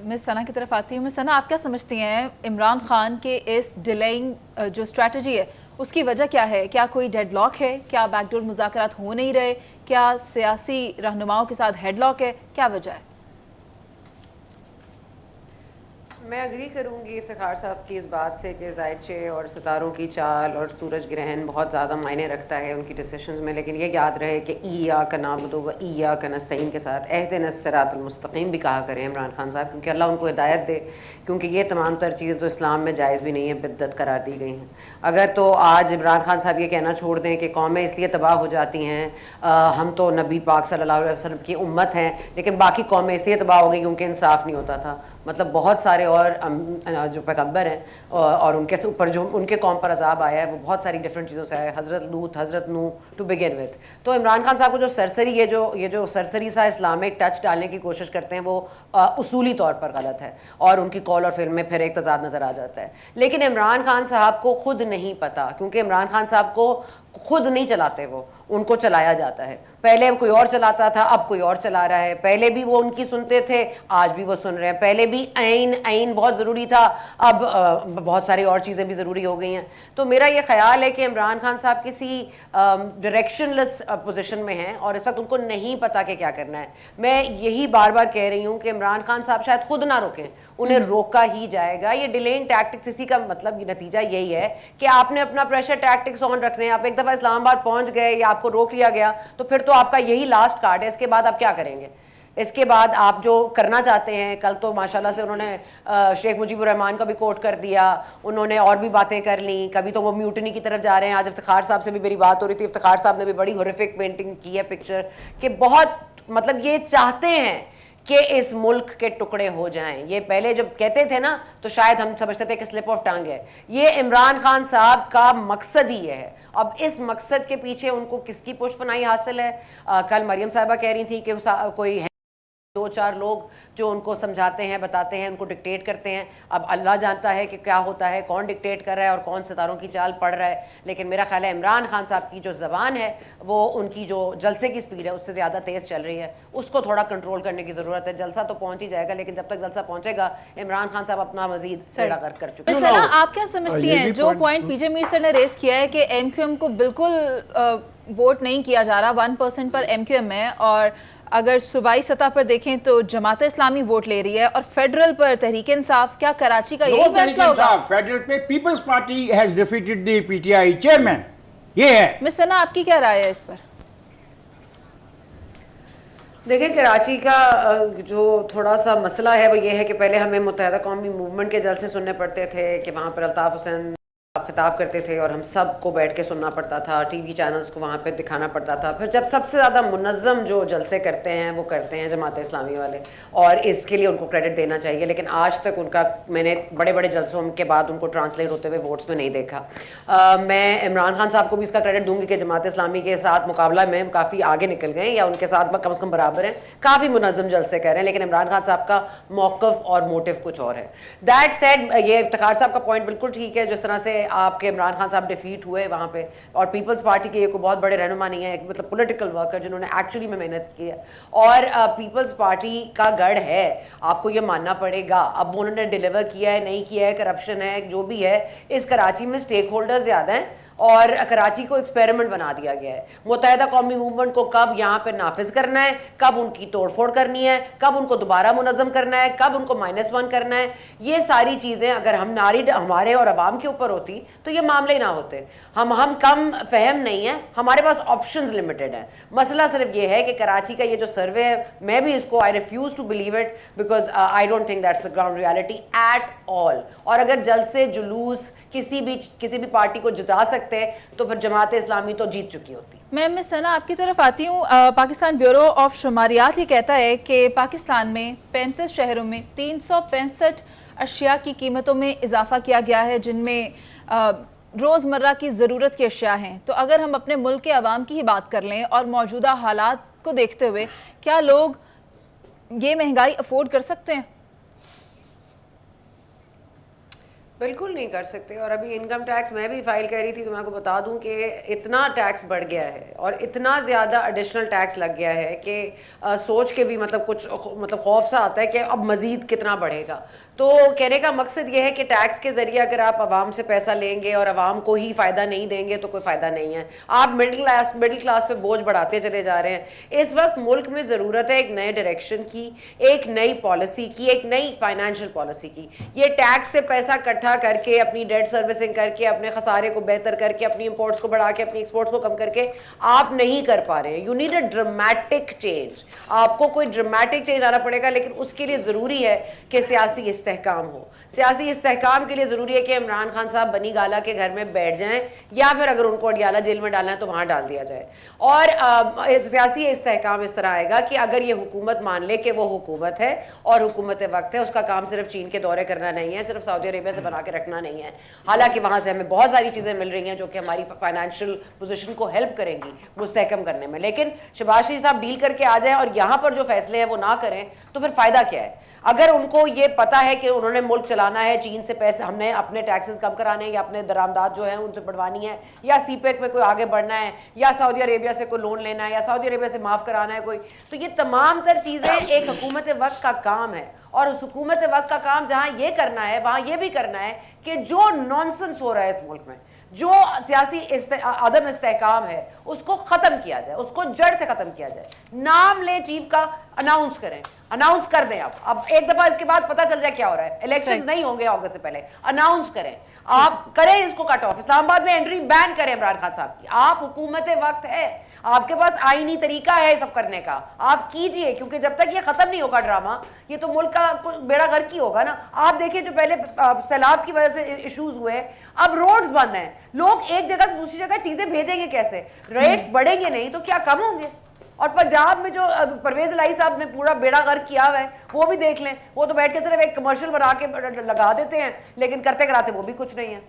Miss सना की तरफ आती हूँ। मिस सना, आप क्या समझती हैं इमरान खान के इस डिलेइंग जो स्ट्रैटेजी है उसकी वजह क्या है? क्या कोई डेडलॉक है? क्या बैकडोर मुज़ाकरात हो नहीं रहे? क्या सियासी रहनुमाओं के साथ हेडलॉक है? क्या वजह है? मैं एग्री करूंगी इफ्तिखार साहब की इस बात से कि ज़ायचे और सितारों की चाल और सूरज ग्रहण बहुत ज़्यादा मायने रखता है उनकी डिसीशंस में, लेकिन ये याद रहे कि इय्याक नअबुदु व इय्याक नस्तईन के साथ इहदिनस सिरातल मुस्तकीम भी कहा करें इमरान खान साहब, क्योंकि अल्लाह उनको हिदायत दे, क्योंकि ये तमाम तर चीज़ें तो इस्लाम में जायज़ भी नहीं है, बिद्दत करार दी गई हैं। अगर तो आज इमरान खान साहब ये कहना छोड़ दें कि कौमें इसलिए तबाह हो जाती हैं, हम तो नबी पाक सल्लल्लाहु अलैहि वसल्लम की उम्मत हैं, लेकिन बाकी कौमें इसलिए तबाह हो गई क्योंकि इंसाफ नहीं होता था। मतलब बहुत सारे और जो पैगम्बर हैं और उनके ऊपर जो उनके कौम पर अजाब आया है वो बहुत सारी डिफरेंट चीज़ों से आया है, हज़रत लूत, हज़रत नूह टू बिगिन विद। तो इमरान खान साहब को जो सरसरी ये जो सरसरी सा इस्लामिक टच डालने की कोशिश करते हैं वो उसूली तौर पर गलत है और उनकी कॉल और फिल्म में फिर एक तजाद नज़र आ जाता है। लेकिन इमरान खान साहब को खुद नहीं पता, क्योंकि इमरान खान साहब को खुद नहीं चलाते, वो उनको चलाया जाता है। पहले कोई और चलाता था, अब कोई और चला रहा है। पहले भी वो उनकी सुनते थे, आज भी वो सुन रहे हैं। पहले भी आइन बहुत ज़रूरी था, अब बहुत सारी और चीज़ें भी ज़रूरी हो गई हैं। तो मेरा ये ख्याल है कि इमरान खान साहब किसी डायरेक्शनलेस पोजीशन में हैं और इस वक्त उनको नहीं पता कि क्या करना है। मैं यही बार बार कह रही हूँ कि इमरान खान साहब शायद खुद ना रोकें, उन्हें रोका ही जाएगा। ये डिलेइंग टैक्टिक्स, इसी का मतलब नतीजा यही है कि आपने अपना प्रेशर टैक्टिक्स ऑन रखने हैं। आप एक दफ़ा इस्लामाबाद पहुंच गए या आपको रोक लिया गया तो फिर तो आपका यही लास्ट कार्ड है। इसके बाद आप क्या करेंगे? इसके बाद आप जो करना चाहते हैं, कल तो माशाल्लाह से उन्होंने शेख मुजीबुर रहमान का भी कोट कर दिया, उन्होंने और भी बातें कर ली। कभी तो वो म्यूटनी की तरफ जा रहे हैं। आज इफ्तिखार साहब से भी मेरी बात हो रही थी, इफ्तिखार साहब ने भी बड़ी हॉरिफिक पेंटिंग की है पिक्चर कि बहुत मतलब ये चाहते हैं कि इस मुल्क के टुकड़े हो जाएं। ये पहले जब कहते थे ना तो शायद हम समझते थे कि स्लिप ऑफ टंग है। ये इमरान खान साहब का मकसद ही ये है। अब इस मकसद के पीछे उनको किसकी पुष्पनाई हासिल है? कल मरियम साहिबा कह रही थी कि कोई है, दो चार लोग जो उनको समझाते हैं, बताते हैं, उनको डिक्टेट करते हैं। अब अल्लाह जानता है कि क्या होता है, कौन डिक्टेट कर रहा है और कौन सितारों की चाल पढ़ रहा है। लेकिन मेरा ख्याल है इमरान खान साहब की जो ज़बान है, वो उनकी जो जलसे की स्पीड है उससे ज़्यादा तेज़ चल रही है, उसको थोड़ा कंट्रोल करने की ज़रूरत है। जलसा तो पहुंच ही जाएगा, लेकिन जब तक जलसा पहुंचेगा इमरान खान साहब अपना मजीद बेड़ा गर्क कर चुके हैं। आप क्या समझती हैं जो पॉइंट पीजे मीर सर ने रेस किया है कि एमक्यूएम को बिल्कुल वोट नहीं किया जा रहा, 1% पर एमक्यूएम है, और अगर सूबाई सतह पर देखें तो जमात इस्लामी वोट ले रही है, और फेडरल पर तहरीक इंसाफ, क्या कराची का यही फैसला होगा? फेडरल पे Peoples Party has defeated the PTI chairman, ये है। मिस सना, आपकी क्या राय है इस पर? देखिए, कराची का जो थोड़ा सा मसला है वो ये है कि पहले हमें मुत्तहिदा कौमी मूवमेंट के जलसे सुनने पड़ते थे कि वहाँ पर अल्ताफ़ हुसैन खिताब करते थे और हम सब को बैठ के सुनना पड़ता था, टीवी चैनल्स को वहाँ पे दिखाना पड़ता था। फिर जब सबसे ज़्यादा मुनज़्ज़म जो जलसे करते हैं वो करते हैं जमात इस्लामी वाले, और इसके लिए उनको क्रेडिट देना चाहिए। लेकिन आज तक उनका मैंने बड़े बड़े जलसों के बाद उनको ट्रांसलेट होते हुए वोट्स में नहीं देखा। मैं इमरान खान साहब को भी इसका क्रेडिट दूंगी कि जमात इस्लामी के साथ मुकाबला में काफ़ी आगे निकल गए, या उनके साथ कम से कम बराबर हैं, काफ़ी मुनज़्ज़म जलसे कर रहे हैं। लेकिन इमरान खान साहब का मौक़िफ़ और मोटिव कुछ और है। दैट सेड, ये इफ्तिखार साहब का पॉइंट बिल्कुल ठीक है। जिस तरह से आपके इमरान खान साहब डिफीट हुए वहाँ पे, और पीपल्स पार्टी के ये कोई बहुत बड़े रहनुमा नहीं है, मतलब पॉलिटिकल वर्कर जिन्होंने एक्चुअली में मेहनत की है, और पीपल्स पार्टी का गढ़ है, आपको ये मानना पड़ेगा। अब उन्होंने डिलीवर किया है, नहीं किया है, करप्शन है, जो भी है, इस कराची में स्टेक होल्डर्स ज़्यादा हैं और कराची को एक्सपेरिमेंट बना दिया गया है। मुत्तहिदा कौमी मूवमेंट को कब यहाँ पे नाफिज करना है, कब उनकी तोड़फोड़ करनी है, कब उनको दोबारा मुनज़्ज़म करना है, कब उनको -1 करना है, ये सारी चीज़ें अगर हमारे और अवाम के ऊपर होती तो ये मामले ही ना होते। हम कम फहम नहीं है, हमारे पास ऑप्शंस लिमिटेड हैं। मसला सिर्फ ये है कि कराची का ये जो सर्वे है, मैं भी इसको I refuse to believe it, because I don't think that's the ground reality at all. और अगर जलसे जुलूस किसी भी पार्टी को जिता सकते तो फिर जमात इस्लामी तो जीत चुकी होती। मैं मिस सना आपकी तरफ आती हूँ। पाकिस्तान ब्यूरो ऑफ शुमारियात ये कहता है कि पाकिस्तान में 35 शहरों में 365 अशिया की कीमतों में इजाफा किया गया है, जिनमें रोज़मर्रा की ज़रूरत की अशिया हैं। तो अगर हम अपने मुल्क के अवाम की ही बात कर लें और मौजूदा हालात को देखते हुए, क्या लोग ये महंगाई अफोर्ड कर सकते हैं? بالکل نہیں کر سکتے. اور ابھی انکم ٹیکس میں بھی فائل کر رہی تھی تو میں آپ کو بتا دوں کہ اتنا ٹیکس بڑھ گیا ہے اور اتنا زیادہ ایڈیشنل ٹیکس لگ گیا ہے کہ سوچ کے بھی کچھ خوف سا آتا ہے کہ اب مزید کتنا بڑھے گا. تو کہنے کا مقصد یہ ہے کہ ٹیکس کے ذریعے اگر آپ عوام سے پیسہ لیں گے اور عوام کو ہی فائدہ نہیں دیں گے تو کوئی فائدہ نہیں ہے. آپ مڈل کلاس پہ بوجھ بڑھاتے چلے جا رہے ہیں. اس وقت ملک میں ضرورت ہے ایک نئے ڈائریکشن کی, ایک نئی پالیسی کی, ایک نئی فائنینشیل پالیسی کی. یہ ٹیکس سے پیسہ اکٹھا کر کے, اپنی ڈیٹ سروسنگ کر کے, اپنے خسارے کو بہتر کر کے, اپنی امپورٹس کو بڑھا کے, اپنی ایکسپورٹس کو کم کر کے آپ نہیں کر پا رہے ہیں. You need a dramatic change. آپ کو کوئی ڈرامیٹک چینج آنا پڑے گا, لیکن اس کے لیے ضروری ہے کہ سیاسی استحکام ہو. سیاسی استحکام کے لیے ضروری ہے کہ عمران خان صاحب بنی گالا کے گھر میں بیٹھ جائیں, یا پھر اگر ان کو اڈیالہ جیل میں ڈالنا ہے تو وہاں ڈال دیا جائے. اور سیاسی استحکام اس طرح آئے گا کہ اگر یہ حکومت مان لے کہ وہ حکومت ہے اور حکومت وقت ہے, اس کا کام صرف چین کے دورے کرنا نہیں ہے, صرف سعودی عربیہ سے بنا کے رکھنا نہیں ہے. حالانکہ وہاں سے ہمیں بہت ساری چیزیں مل رہی ہیں جو کہ ہماری فائنینشیل پوزیشن کو ہیلپ کریں گی مستحکم کرنے میں. لیکن شہباز شریف صاحب ڈیل کر کے آ جائیں اور یہاں پر جو فیصلے ہیں وہ نہ کریں تو پھر فائدہ کیا ہے؟ اگر ان کو یہ پتا ہے کہ انہوں نے ملک چلانا ہے, چین سے پیسے ہم نے اپنے ٹیکسز کم کرانے ہیں, یا اپنے درآمدات جو ہیں ان سے بڑھوانی ہے, یا سی پیک میں کوئی آگے بڑھنا ہے, یا سعودی عربیہ سے کوئی لون لینا ہے, یا سعودی عربیہ سے معاف کرانا ہے کوئی, تو یہ تمام تر چیزیں ایک حکومت وقت کا کام ہے. اور اس حکومت وقت کا کام جہاں یہ کرنا ہے وہاں یہ بھی کرنا ہے کہ جو نانسنس ہو رہا ہے اس ملک میں, جو سیاسی عدم استحکام ہے, اس کو ختم کیا جائے, اس کو جڑ سے ختم کیا جائے. نام لیں چیف کا, اناؤنس کریں, اناؤنس کر دیں. اب ایک دفعہ اس کے بعد پتہ چل جائے کیا ہو رہا ہے. الیکشنز نہیں ہوں گے اگست سے پہلے, اناؤنس کریں, آپ کریں اس کو کٹ آف. اسلام آباد میں انٹری بین کریں عمران خان صاحب کی. آپ حکومت وقت ہے, آپ کے پاس آئینی طریقہ ہے سب کرنے کا, آپ کیجئے. کیونکہ جب تک یہ ختم نہیں ہوگا ڈرامہ, یہ تو ملک کا بیڑا غرق ہی ہوگا نا. آپ دیکھیں جو پہلے سیلاب کی وجہ سے ایشوز ہوئے, اب روڈز بند ہیں, لوگ ایک جگہ سے دوسری جگہ چیزیں بھیجیں گے کیسے؟ ریٹس بڑھیں گے نہیں تو کیا کم ہوں گے؟ اور پنجاب میں جو پرویز الہی صاحب نے پورا بیڑا غرق کیا ہوا ہے وہ بھی دیکھ لیں. وہ تو بیٹھ کے صرف ایک کمرشل بنا کے لگا دیتے ہیں, لیکن کرتے کراتے وہ بھی کچھ نہیں ہے.